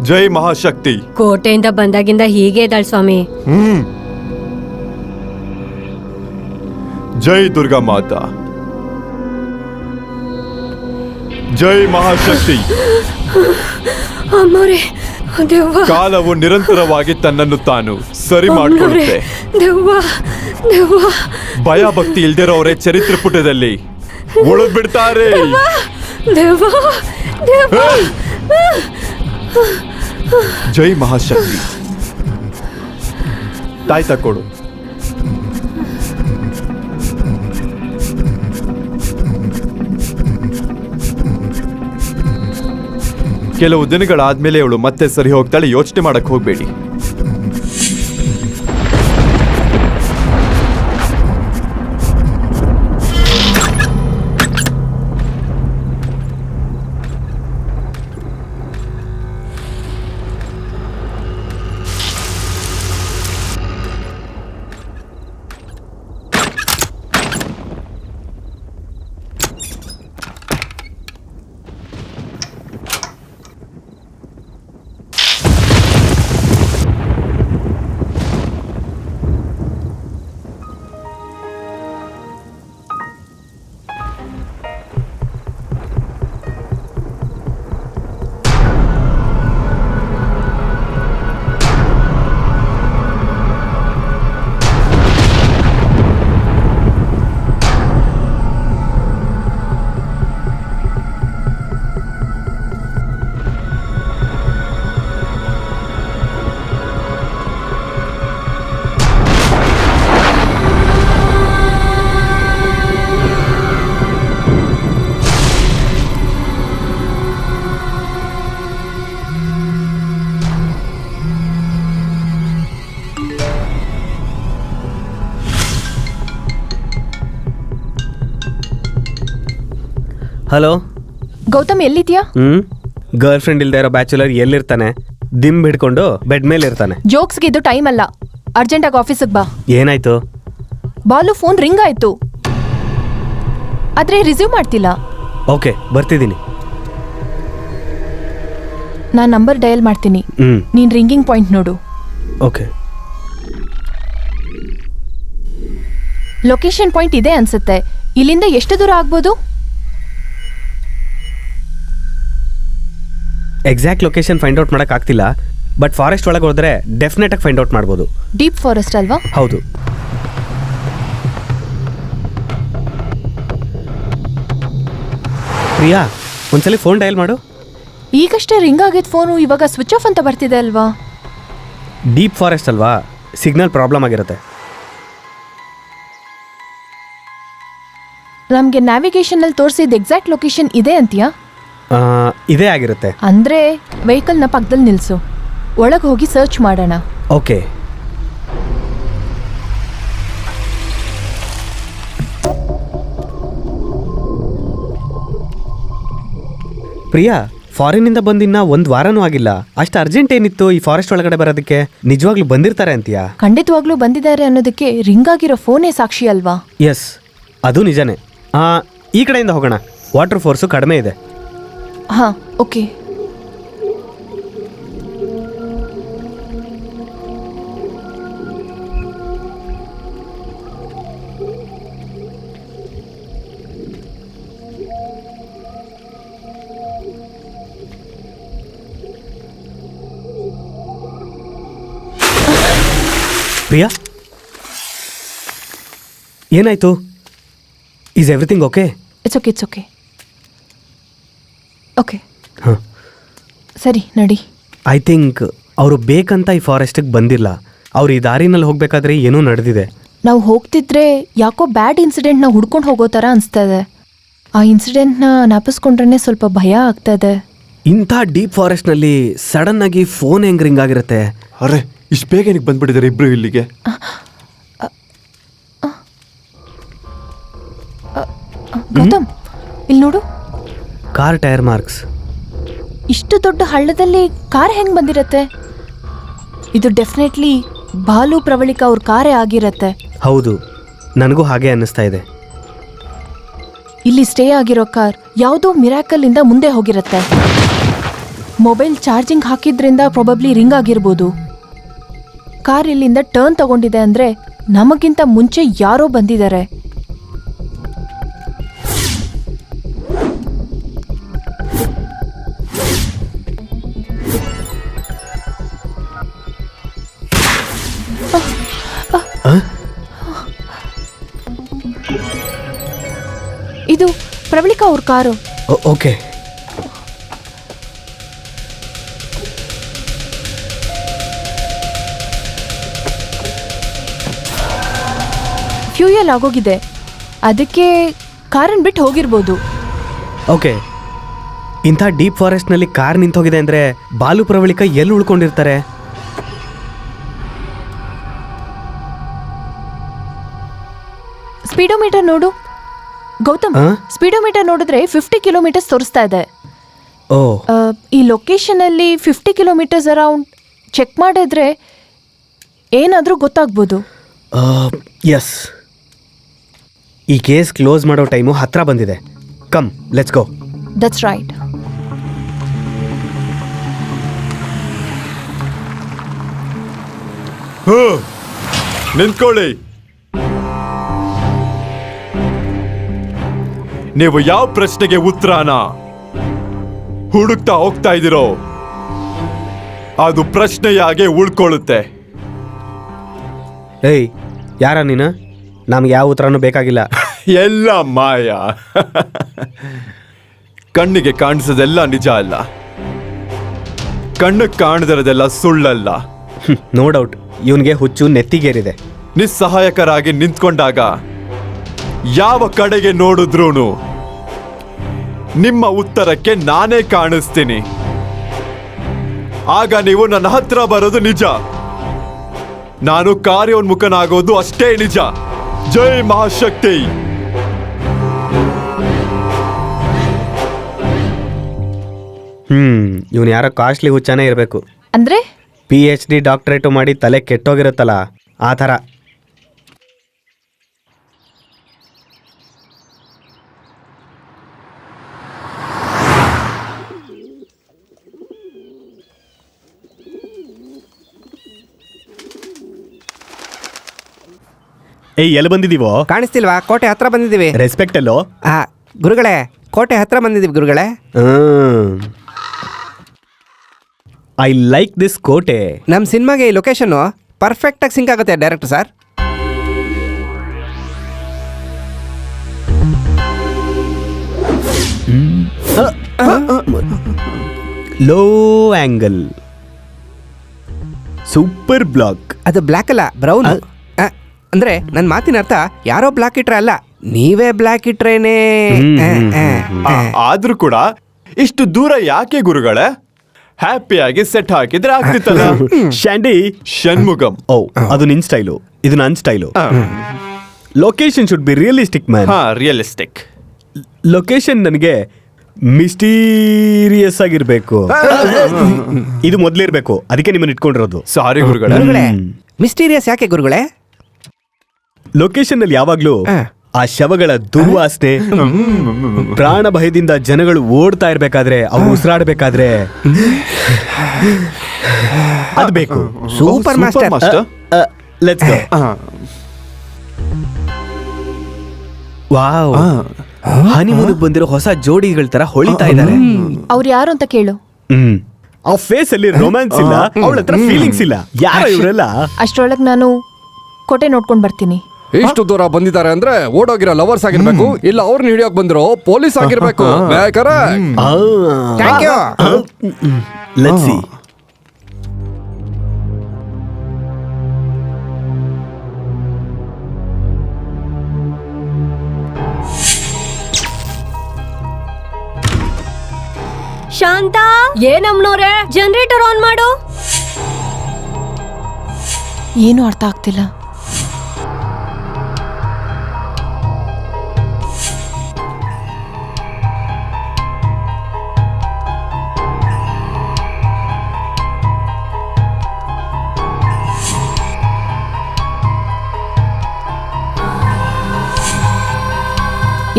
ಜೈ ಮಹಾಶಕ್ತಿ. ಕೋಟೆಯಿಂದ ಬಂದಾಗಿಂದ ಹೀಗೆ ಇದ್ದಾಳೆ ಸ್ವಾಮಿ. ಜೈ ದುರ್ಗಾ ಮಾತಾ. ಜೈ ಮಹಾಶಕ್ತಿ. ಅಮ್ಮೋರೆ, ದೆವ್ವ. ಕಾಲವು ನಿರಂತರವಾಗಿ ತನ್ನನ್ನು ತಾನು ಸರಿ ಮಾಡಿಕೊಳ್ಳುತ್ತೆ. ದೆವ್ವ ದೆವ್ವ. ಭಯ ಭಕ್ತಿ ಇಲ್ದಿರೋರೇ ಚರಿತ್ರೆ ಪುಟದಲ್ಲಿ ಉಳಿದು ಬಿಡ್ತಾರೆ. ದೆವ್ವ ದೆವ್ವ. ಜೈ ಮಹಾಶಕ್ತಿ. ತಾಯ್ತ ಕೊಡು. ಕೆಲವು ದಿನಗಳಾದ್ಮೇಲೆ ಅವಳು ಮತ್ತೆ ಸರಿ ಹೋಗ್ತಾಳೆ. ಯೋಚನೆ ಮಾಡಕ್ ಹೋಗ್ಬೇಡಿ. ಹಲೋ ಗೌತಮ್, ಎಲ್ಲಿದ್ಯಾ? ಗರ್ಲ್ ಫ್ರೆಂಡ್ ಇಲ್ದೇ ಇರೋ ಬ್ಯಾಚುಲರ್ ಎಲ್ಲಿರ್ತಾನೆ? ದಿಂಬ್ ಹಿಡ್ಕೊಂಡು ಬೆಡ್ ಮೇಲೆ ಇರ್ತಾನೆ. ಜೋಕ್ಸ್ಗೆ ಇದು ಟೈಮ್ ಅಲ್ಲ. ಅರ್ಜೆಂಟಾಗಿ ಆಫೀಸಿಗೆ ಬಾ. ಏನಾಯ್ತು? ಬಾಲು ಫೋನ್ ರಿಂಗ್ ಆಯ್ತು, ಆದ್ರೆ ರಿಸೀವ್ ಮಾಡ್ತಿಲ್ಲ. ಓಕೆ, ಬರ್ತಿದ್ದೀನಿ. ನಾನು ನಂಬರ್ ಡಯಲ್ ಮಾಡ್ತೀನಿ, ನೀನ್ ರಿಂಗಿಂಗ್ ಪಾಯಿಂಟ್ ನೋಡು. ಓಕೆ. ಲೊಕೇಶನ್ ಪಾಯಿಂಟ್ ಇದೆ ಅನ್ಸುತ್ತೆ. ಇಲ್ಲಿಂದ ಎಷ್ಟು ದೂರ ಆಗ್ಬೋದು? ಎಕ್ಸಾಕ್ಟ್ ಲೊಕೇಶನ್ ಫೈಂಡ್ ಔಟ್ ಮಾಡಕ್ ಆಗ್ತಿಲ್ಲ, ಬಟ್ ಫಾರೆಸ್ಟ್ ಒಳಗೆ ಹೋದ್ರೆ ಡೆಫಿನೆಟ್ ಆಗಿ ಫೈಂಡ್ ಔಟ್ ಮಾಡ್ಬೋದು. ಡೀಪ್ ಫಾರೆಸ್ಟ್ ಅಲ್ವಾ? ಹೌದು. ಪ್ರಿಯಾ, ಒಂದ್ಸಲಿ ಫೋನ್ ಡಯಲ್ ಮಾಡು. ಈಗಷ್ಟೇ ರಿಂಗ್ ಆಗಿದ್ ಫೋನು ಇವಾಗ ಸ್ವಿಚ್ ಆಫ್ ಅಂತ ಬರ್ತಿದೆ ಅಲ್ವಾ? ಡೀಪ್ ಫಾರೆಸ್ಟ್ ಅಲ್ವಾ, ಸಿಗ್ನಲ್ ಪ್ರಾಬ್ಲಮ್ ಆಗಿರುತ್ತೆ. ನಮ್ಗೆ ನ್ಯಾವಿಗೇಷನ್ ಅಲ್ಲಿ ತೋರಿಸಿದ ಎಕ್ಸಾಕ್ಟ್ ಲೊಕೇಶನ್ ಇದೆ ಅಂತೀಯಾ? ಇದೇ ಆಗಿರುತ್ತೆ. ಅಂದ್ರೆ ವೆಹಿಕಲ್ನ ಪಕ್ಕದಲ್ಲಿ ನಿಲ್ಸು, ಒಳಗೆ ಹೋಗಿ ಸರ್ಚ್ ಮಾಡೋಣ. ಓಕೆ. ಪ್ರಿಯಾ, ಫಾರಿನಿಂದ ಬಂದಿನ್ನ ಒಂದು ವಾರನೂ ಆಗಿಲ್ಲ. ಅಷ್ಟು ಅರ್ಜೆಂಟ್ ಏನಿತ್ತು ಈ ಫಾರೆಸ್ಟ್ ಒಳಗಡೆ ಬರೋದಕ್ಕೆ? ನಿಜವಾಗ್ಲೂ ಬಂದಿರ್ತಾರೆ ಅಂತೀಯಾ? ಖಂಡಿತವಾಗ್ಲೂ ಬಂದಿದ್ದಾರೆ ಅನ್ನೋದಕ್ಕೆ ರಿಂಗ್ ಆಗಿರೋ ಫೋನೇ ಸಾಕ್ಷಿ ಅಲ್ವಾ? ಎಸ್, ಅದು ನಿಜಾನೇ. ಈ ಕಡೆಯಿಂದ ಹೋಗೋಣ, ವಾಟರ್ ಫೋರ್ಸು ಕಡಿಮೆ ಇದೆ. ಹಾ, ಓಕೆ. ಪ್ರಿಯಾ, ಏನಾಯ್ತು? Is everything okay? It's okay, it's okay. Okay, ಹಾಂ, ಸರಿ ನಡಿ. ಐ ಥಿಂಕ್ ಅವರು ಬೇಕಂತ ಈ ಫಾರೆಸ್ಟಿಗೆ ಬಂದಿಲ್ಲ. ಅವ್ರು ಈ ದಾರಿನಲ್ಲಿ ಹೋಗ್ಬೇಕಾದ್ರೆ ಏನೂ ನಡೆದಿದೆ. ನಾವು ಹೋಗ್ತಿದ್ರೆ ಯಾಕೋ ಬ್ಯಾಡ್ ಇನ್ಸಿಡೆಂಟ್ನ ಹುಡ್ಕೊಂಡು ಹೋಗೋ ಥರ ಅನಿಸ್ತದೆ. ಆ ಇನ್ಸಿಡೆಂಟ್ನ ಜ್ಞಾಪಿಸ್ಕೊಂಡ್ರೆ ಸ್ವಲ್ಪ ಭಯ ಆಗ್ತದೆ. ಇಂಥ ಡೀಪ್ ಫಾರೆಸ್ಟ್ನಲ್ಲಿ ಸಡನ್ ಆಗಿ ಫೋನ್ ಹೆಂಗ್ ರಿಂಗ್ ಆಗಿರುತ್ತೆ? ಅರೆ, ಇಷ್ಟು ಬೇಗ ಏನಕ್ಕೆ ಬಂದ್ಬಿಟ್ಟಿದ್ದಾರೆ ಇಬ್ರು ಇಲ್ಲಿಗೆ? ಗೌತಮ್, ಇಲ್ಲಿ ನೋಡು. Car tyre marks. ಇಷ್ಟು ದೊಡ್ಡ ಹಳ್ಳದಲ್ಲಿ ಕಾರ್ ಹೆಂಗ್ ಬಂದಿರತ್ತೆ? ಇದು ಡೆಫಿನೆಟ್ಲಿ ಬಾಲು ಪ್ರವಳಿಕಾ ಅವ್ರ ಕಾರೇ ಆಗಿರತ್ತೆ. ಹೌದು, ನನಗೂ ಹಾಗೆ ಅನ್ನಿಸ್ತಾ ಇದೆ. ಇಲ್ಲಿ ಸ್ಟೇ ಆಗಿರೋ ಕಾರ್ ಯಾವುದೋ ಮಿರಾಕಲ್ ಇಂದ ಮುಂದೆ ಹೋಗಿರತ್ತೆ. ಮೊಬೈಲ್ ಚಾರ್ಜಿಂಗ್ ಹಾಕಿದ್ರಿಂದ ಪ್ರಾಬಬ್ಲಿ ರಿಂಗ್ ಆಗಿರ್ಬೋದು. ಕಾರ್ ಇಲ್ಲಿಂದ ಟರ್ನ್ ತಗೊಂಡಿದೆ ಅಂದ್ರೆ ನಮಗಿಂತ ಮುಂಚೆ ಯಾರೋ ಬಂದಿದ್ದಾರೆ. ಇದು ಪ್ರವಳಿಕಾ ಅವ್ರ ಕಾರು. ಓಕೆ. ಫ್ಯೂಯಲ್ ಆಗೋಗಿದೆ, ಅದಕ್ಕೆ ಕಾರನ್ನು ಬಿಟ್ಟು ಹೋಗಿರ್ಬೋದು. ಓಕೆ, ಇಂಥ ಡೀಪ್ ಫಾರೆಸ್ಟ್ನಲ್ಲಿ ಕಾರ್ ನಿಂತೋಗಿದೆ ಅಂದರೆ ಬಾಲು ಪ್ರವಳಿಕಾ ಎಲ್ಲಿ ಉಳ್ಕೊಂಡಿರ್ತಾರೆ? ಸ್ಪೀಡೋಮೀಟರ್ ನೋಡು ಗೌತಮ್. ಸ್ಪೀಡೋಮೀಟರ್ ನೋಡಿದ್ರೆ 50 ಕಿಲೋಮೀಟರ್ಸ್ ತೋರಿಸ್ತಾ ಇದೆ. ಓ, ಈ ಲೊಕೇಶನಲ್ಲಿ 50 ಕಿಲೋಮೀಟರ್ಸ್ ಅರೌಂಡ್ ಚೆಕ್ ಮಾಡಿದ್ರೆ ಏನಾದರೂ ಗೊತ್ತಾಗ್ಬೋದು. ಎಸ್, ಈ ಕೇಸ್ ಕ್ಲೋಸ್ ಮಾಡೋ ಟೈಮು ಹತ್ರ ಬಂದಿದೆ. Come, let's go. That's right. ನಿಂತ್ಕೊಳ್ಳಿ. ನೀವು ಯಾವ ಪ್ರಶ್ನೆಗೆ ಉತ್ತರನ ಹುಡುಕ್ತಾ ಹೋಗ್ತಾ ಇದ್ದೀರೋ ಅದು ಪ್ರಶ್ನೆಯಾಗೆ ಉಳ್ಕೊಳ್ಳುತ್ತೆ. ಏಯ್, ಯಾರ ನೀನು? ನಮ್ಗೆ ಯಾವ ಉತ್ತರನೂ ಬೇಕಾಗಿಲ್ಲ. ಎಲ್ಲ ಮಾಯ. ಕಣ್ಣಿಗೆ ಕಾಣಿಸೋದೆಲ್ಲ ನಿಜ ಅಲ್ಲ, ಕಣ್ಣಿಗೆ ಕಾಣದಿರೋದೆಲ್ಲ ಸುಳ್ಳಲ್ಲ. ನೋ ಡೌಟ್, ಇವನಿಗೆ ಹುಚ್ಚು ನೆತ್ತಿಗೇರಿದೆ. ನಿಸ್ಸಹಾಯಕರಾಗಿ ನಿಂತ್ಕೊಂಡಾಗ ಯಾವ ಕಡೆಗೆ ನೋಡಿದ್ರೂ ನಿಮ್ಮ ಉತ್ತರಕ್ಕೆ ನಾನೇ ಕಾಣಿಸ್ತೀನಿ. ಆಗ ನೀವು ನನ್ನ ಹತ್ರ ಬರೋದು ನಿಜ, ನಾನು ಕಾರ್ಯೋನ್ಮುಖನಾಗೋದು ಅಷ್ಟೇ ನಿಜ. ಜೈ ಮಹಾಶಕ್ತಿ. ಇವನು ಯಾರೋ ಕಾಸ್ಟ್ಲಿ ಹುಚ್ಚಾನೇ ಇರಬೇಕು. ಅಂದ್ರೆ PhD ಡಾಕ್ಟರೇಟು ಮಾಡಿ ತಲೆ ಕೆಟ್ಟೋಗಿರುತ್ತಲ್ಲ, ಆ ಥರ. ಏಯ್, ಎಲ್ಲಿ ಬಂದಿದ್ದೀವೋ? ಕಾಣಿಸ್ತಿಲ್ವಾ? ಕೋಟೆ ಹತ್ರ ಬಂದಿದ್ದೀವಿ. ರೆಸ್ಪೆಕ್ಟ್ ಅಲ್ಲೋ? ಗುರುಗಳೇ, ಕೋಟೆ ಹತ್ರ ಬಂದಿದ್ದೀವಿ ಗುರುಗಳೇ. ಐ ಲೈಕ್ ದಿಸ್ ಕೋಟೆ. ನಮ್ಮ ಸಿನಿಮಾಗೆ ಈ ಲೊಕೇಶನ್ನು ಪರ್ಫೆಕ್ಟಾಗಿ ಸಿಂಕ್ ಆಗುತ್ತೆ director sir. Low angle, super black. ಅದು ಬ್ಲ್ಯಾಕ್ ಅಲ್ಲ, ಬ್ರೌನ್. ಅಂದ್ರೆ ನನ್ನ ಮಾತಿನ ಅರ್ಥ ಯಾರೋ ಬ್ಲಾಕ್ ಇಟ್ರೆ ಅಲ್ಲ, ನೀವೇ ಬ್ಲಾಕ್ ಇಟ್ರೇನೆ. ಆದ್ರೂ ಕೂಡ ಇಷ್ಟು ದೂರ ಯಾಕೆ ಗುರುಗಳೇ? ಹ್ಯಾಪಿಯಾಗಿ ಸೆಟ್ ಹಾಕಿದ್ರೆ ಆಗ್ತಿತ್ತಲ್ಲ. ಶಾಂಡಿ, ಷಣ್ಮುಗಂ. ಓ, ಅದು ನಿನ್ ಸ್ಟೈಲು, ಇದು ನನ್ನ style. Location should be realistic man. Realistic. Location ನನಗೆ ಮಿಸ್ಟೀರಿಯಸ್ ಆಗಿರ್ಬೇಕು. ಇದು ಮೊದ್ಲಿರ್ಬೇಕು, ಅದಕ್ಕೆ ನಿಮ್ಮನ್ನ ಇಟ್ಕೊಂಡಿರೋದು. ಸಾರಿ ಗುರುಗಳೇ. ಗುರುಗಳೇ, ಮಿಸ್ಟೀರಿಯಸ್ ಯಾಕೆ ಗುರುಗಳೇ? ಲೊಕೇಶನ್ ನಲ್ಲಿ ಯಾವಾಗ್ಲೂ ಆ ಶವಗಳ ದುರ್ವಾಸನೆ, ಪ್ರಾಣ ಭಯದಿಂದ ಜನಗಳು ಓಡ್ತಾ ಇರ್ಬೇಕಾದ್ರೆ, ಅವ್ರು ಉಸಿರಾಡ್ಬೇಕಾದ್ರೆ ಅದು ಬೇಕು. Super master. Let's go. Wow, ಹನಿಮೂನಿಗೆ ಬಂದಿರೋ ಹೊಸ ಜೋಡಿಗಳ ತರ ಹೊಳಿತಾ ಇದ್ದಾರೆ. ಅವ್ರು ಯಾರು ಅಂತ ಕೇಳು. ಆ ಫೇಸ್ ಅಲ್ಲಿ ರೊಮ್ಯಾನ್ಸ್ ಇಲ್ಲ, ಅವಳ ಹತ್ರ ಫೀಲಿಂಗ್ಸ್ ಇಲ್ಲ. ಯಾರು ಇವರೆಲ್ಲ? ಅಷ್ಟರೊಳಗೆ ನಾನು ಕೋಟೆ ನೋಡ್ಕೊಂಡು ಬರ್ತೀನಿ. ಇಷ್ಟು ದೂರ ಬಂದಿದ್ದಾರೆ ಅಂದ್ರೆ ಓಡೋಗಿರೋ ಲವರ್ಸ್ ಆಗಿರ್ಬೇಕು, ಇಲ್ಲ ಅವ್ರನ್ನ ಹಿಡಿಯೋಕ್ ಬಂದಿರೋ ಪೊಲೀಸ್ ಆಗಿರ್ಬೇಕು. Thank you. Let's see. Shanta, ಏನಮ್ಮನವ್ರೆ, ಜನರೇಟರ್ ಆನ್ ಮಾಡು. ಏನು ಅರ್ಥ ಆಗ್ತಿಲ್ಲ.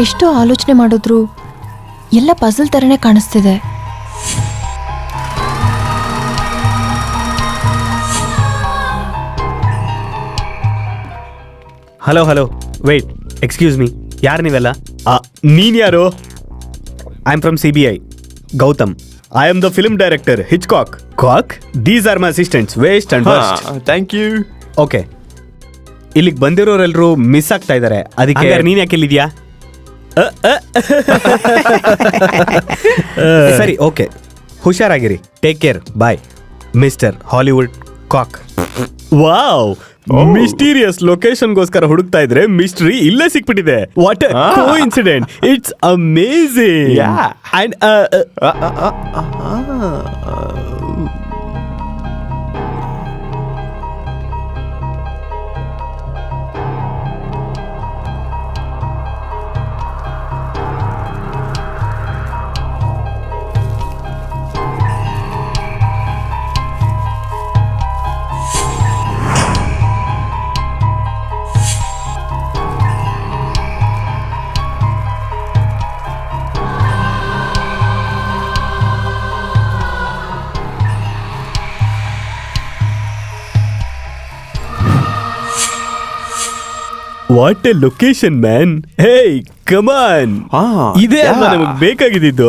ಎಷ್ಟೋ ಆಲೋಚನೆ ಮಾಡಿದ್ರು ಎಲ್ಲ ಪಜಲ್ ಥರನೇ ಕಾಣಿಸ್ತಿದೆ. Hello hello wait excuse me ಯಾರು ನೀವೆಲ್ಲ ನೀನ್ ಯಾರು? I am from CBI Gautam. I am the film director Hitchcock. ಕಾಕ್ these are my assistants waste and worst. Thank you. Okay, ಇಲ್ಲಿಗೆ ಬಂದಿರೋರೆಲ್ಲರೂ ಮಿಸ್ ಆಗ್ತಾ ಇದ್ದಾರೆ, ಅದಕ್ಕೆ ನೀನ್ ಯಾಕೆ ಇಲ್ಲಿದ್ಯಾ? ಸರಿ ಓಕೆ, ಹುಷಾರಾಗಿರಿ. Take care, bye Mister Hollywood cock. Wow, mysterious ಲೊಕೇಶನ್ಗೋಸ್ಕರ ಹುಡುಕ್ತಾ ಇದ್ರೆ ಮಿಸ್ಟ್ರಿ ಇಲ್ಲೇ ಸಿಕ್ಬಿಟ್ಟಿದೆ. What a coincident, it's amazing. Yeah. And what a location man. Hey come on, ಇದೇ ಅಲ್ವಾ ನಮಗೆ ಬೇಕಾಗಿದ್ದು.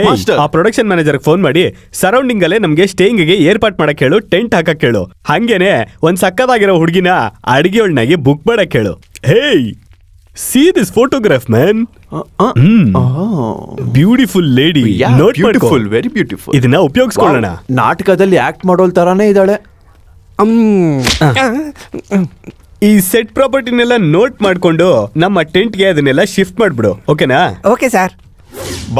Master. ಆ ಪ್ರೊಡಕ್ಷನ್ ಮ್ಯಾನೇಜರ್ ಫೋನ್ ಮಾಡಿ ಸರೌಂಡಿಂಗ್ ಅಲ್ಲೇ ನಮ್ಗೆ ಸ್ಟೇಯಿಂಗ್ಗೆ ಏರ್ಪಾಟ್ ಮಾಡಕ್ ಹೇಳು, ಟೆಂಟ್ ಹಾಕಕ್ ಹೇಳು. ಹಂಗೇನೆ ಒಂದ್ ಸಕ್ಕದಾಗಿರೋ ಹುಡುಗಿನ ಅಡಿಗೆ ಒಳ್ನಾಗೆ ಬುಕ್ ಮಾಡಕ್ ಹೇಳು. Hey, see this photograph man. Beautiful lady, not beautiful, very beautiful. ಇದನ್ನ ಉಪಯೋಗಿಸ್ಕೊಳ್ಳೋಣ. ನಾಟಕದಲ್ಲಿ ಆಕ್ಟ್ ಮಾಡೋಲ್ ತರಾನೇ ಇದ್ದಾಳೆ. ಈ ಸೆಟ್ ಪ್ರಾಪರ್ಟಿನೆಲ್ಲ ನೋಟ್ ಮಾಡ್ಕೊಂಡು ನಮ್ಮ ಟೆಂಟ್ಗೆ ಅದನ್ನೆಲ್ಲ ಶಿಫ್ಟ್ ಮಾಡ್ಬಿಡು, ಓಕೆನಾ? Okay sir.